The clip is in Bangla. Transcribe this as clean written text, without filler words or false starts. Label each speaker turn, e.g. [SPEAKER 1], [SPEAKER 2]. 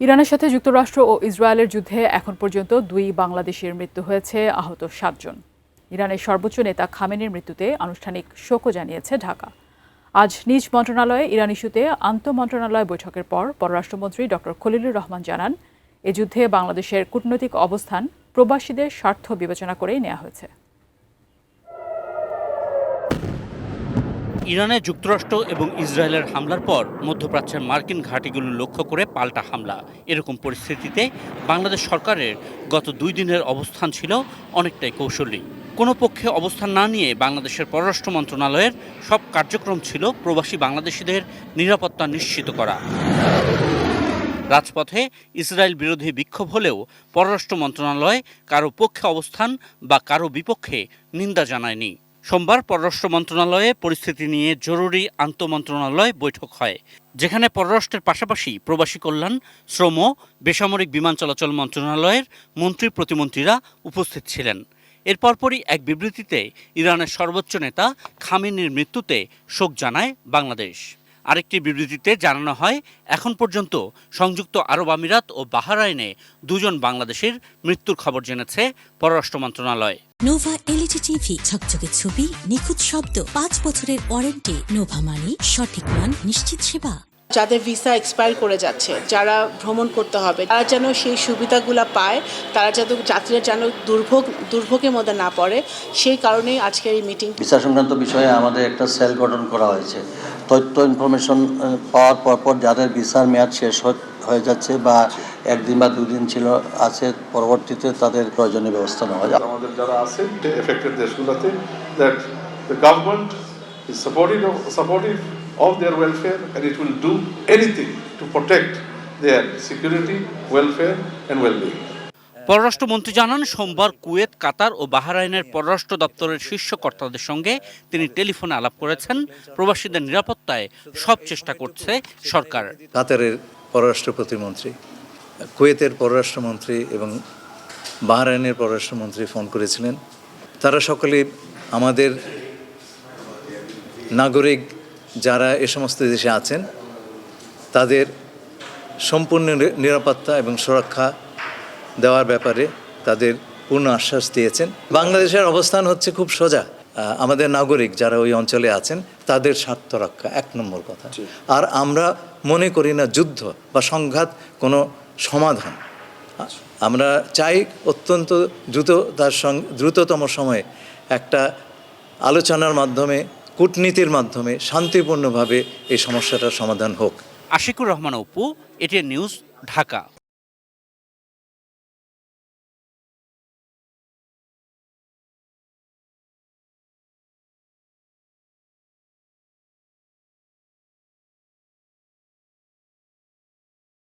[SPEAKER 1] ইরানের সাথে যুক্তরাষ্ট্র ও ইসরায়েলের যুদ্ধে এখন পর্যন্ত 2 বাংলাদেশির মৃত্যু হয়েছে, আহত 7 জন। ইরানের সর্বোচ্চ নেতা খামেনির মৃত্যুতে আনুষ্ঠানিক শোকও জানিয়েছে ঢাকা। আজ নিজ মন্ত্রণালয়ে ইরান ইস্যুতে আন্তঃমন্ত্রণালয় বৈঠকের পর পররাষ্ট্রমন্ত্রী ডক্টর খলিলুর রহমান জানান, এ যুদ্ধে বাংলাদেশের কূটনৈতিক অবস্থান প্রবাসীদের স্বার্থ বিবেচনা করেই নেওয়া হয়েছে।
[SPEAKER 2] ইরানে যুক্তরাষ্ট্র এবং ইসরায়েলের হামলার পর মধ্যপ্রাচ্যের মার্কিন ঘাঁটিগুলো লক্ষ্য করে পাল্টা হামলা। এরকম পরিস্থিতিতে বাংলাদেশ সরকারের গত 2 দিনের অবস্থান ছিল অনেকটাই কৌশলী। কোনো পক্ষে অবস্থান না নিয়ে বাংলাদেশের পররাষ্ট্র মন্ত্রণালয়ের সব কার্যক্রম ছিল প্রবাসী বাংলাদেশিদের নিরাপত্তা নিশ্চিত করা। রাজপথে ইসরায়েল বিরোধী বিক্ষোভ হলেও পররাষ্ট্র মন্ত্রণালয় কারো পক্ষে অবস্থান বা কারো বিপক্ষে নিন্দা জানায়নি। সোমবার পররাষ্ট্র মন্ত্রণালয়ে পরিস্থিতি নিয়ে জরুরি আন্তঃমন্ত্রণালয় বৈঠক হয়, যেখানে পররাষ্ট্রের পাশাপাশি প্রবাসী কল্যাণ, শ্রম, বেসামরিক বিমান চলাচল মন্ত্রণালয়ের মন্ত্রী প্রতিমন্ত্রীরা উপস্থিত ছিলেন। এর পরপরই এক বিবৃতিতে ইরানের সর্বোচ্চ নেতা খামেনির মৃত্যুতে শোক জানায় বাংলাদেশ। আরেকটি বিবৃতিতে জানানো হয়, এখন পর্যন্ত সংযুক্ত আরব আমিরাত ও বাহরাইনে 2 জন বাংলাদেশের মৃত্যুর খবর জেনেছে পররাষ্ট্র মন্ত্রণালয়।
[SPEAKER 3] নোভা এলইডি টিভি, ঝকঝকে ছবি, নিখুঁত শব্দ, 5 বছরের ওয়ারেন্টি। নোভা মানে সঠিক মান, নিশ্চিত সেবা।
[SPEAKER 4] যাদের ভিসা এক্সপায়ার করে যাচ্ছে, যারা ভ্রমণ করতে হবে, তারা যেন সেই সুবিধাগুলো পায়, তারা যাত্রীরা যেন দুর্ভোগের মধ্যে না পড়ে, সেই কারণেই আজকের এই মিটিং।
[SPEAKER 5] ভিসা সংক্রান্ত বিষয়ে আমাদের একটা সেল গঠন করা হয়েছে। তথ্য ইনফরমেশন পাওয়ার পরপর যাদের ভিসার মেয়াদ শেষ হয়ে যাচ্ছে বা 1 দিন বা 2 দিন ছিল আছে, পরবর্তীতে তাদের প্রয়োজনীয় ব্যবস্থা নেওয়া যায়।
[SPEAKER 6] আমাদের যারা আছে এফেক্টেড দেশগুলোতে, that the government is supportive of their welfare and it will do anything to protect their security, welfare and well-being.
[SPEAKER 2] পররাষ্ট্রমন্ত্রী জানান, সোমবার কুয়েত, কাতার ও বাহরাইনের পররাষ্ট্র দপ্তরের শীর্ষ কর্তাদের সঙ্গে তিনি টেলিফোনে আলাপ করেছেন। প্রবাসীদের নিরাপত্তায় সব চেষ্টা করছে সরকার।
[SPEAKER 7] কাতারের পররাষ্ট্র প্রতিমন্ত্রী, কুয়েতের পররাষ্ট্রমন্ত্রী এবং বাহরাইনের পররাষ্ট্রমন্ত্রী ফোন করেছিলেন। তারা সকলে আমাদের নাগরিক যারা এ সমস্ত দেশে আছেন তাদের সম্পূর্ণ নিরাপত্তা এবং সুরক্ষা দেওয়ার ব্যাপারে তাদের পূর্ণ আশ্বাস দিয়েছেন। বাংলাদেশের অবস্থান হচ্ছে খুব সোজা, আমাদের নাগরিক যারা ওই অঞ্চলে আছেন তাদের স্বার্থ রক্ষা 1 নম্বর কথা। আর আমরা মনে করি না যুদ্ধ বা সংঘাত কোনো সমাধান। আমরা চাই অত্যন্ত দ্রুততম সময়ে একটা আলোচনার মাধ্যমে, কূটনীতির মাধ্যমে শান্তিপূর্ণভাবে এই সমস্যাটার সমাধান হোক।
[SPEAKER 2] Ashikur Rahman Apu, ATN news, Dhaka.